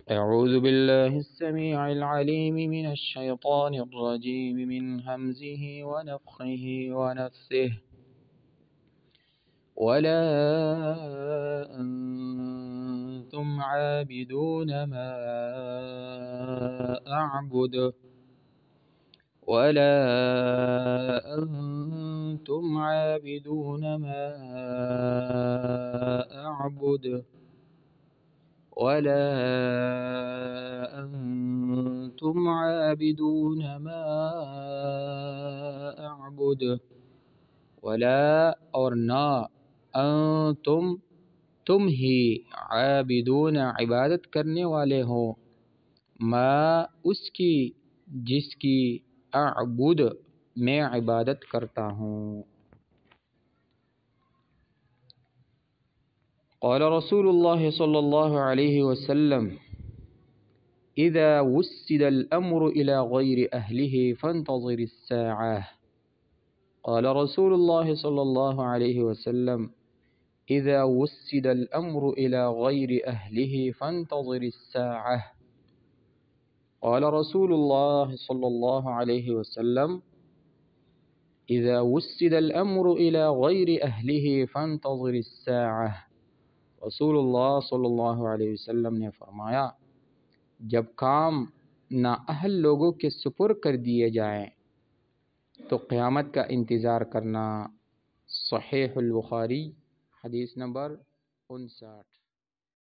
أعوذ بالله السميع العليم من الشيطان الرجيم من همزه ونفخه ونفثه ولا أنتم عابدون ما أعبد ولا أنتم عابدون ما أعبد ولا أنتم عابدون ما أعبد ولا اور نہ انتم تم ہی عابدون عبادت کرنے والے ہو ما اس کی جس کی اعبد میں عبادت کرتا ہوں. قال رسول الله صلى الله عليه وسلم إذا وسد الأمر إلى غير أهله فانتظر الساعة. قال رسول الله صلى الله عليه وسلم إذا وسد الأمر إلى غير أهله فانتظر الساعة. قال رسول الله صلى الله عليه وسلم إذا وسد الأمر إلى غير أهله فانتظر الساعة. رسول اللہ صلی اللہ علیہ وسلم نے فرمایا جب کام نااہل لوگوں کے سپرد کر دیے جائیں تو قیامت کا انتظار کرنا. صحیح البخاری حدیث نمبر 59.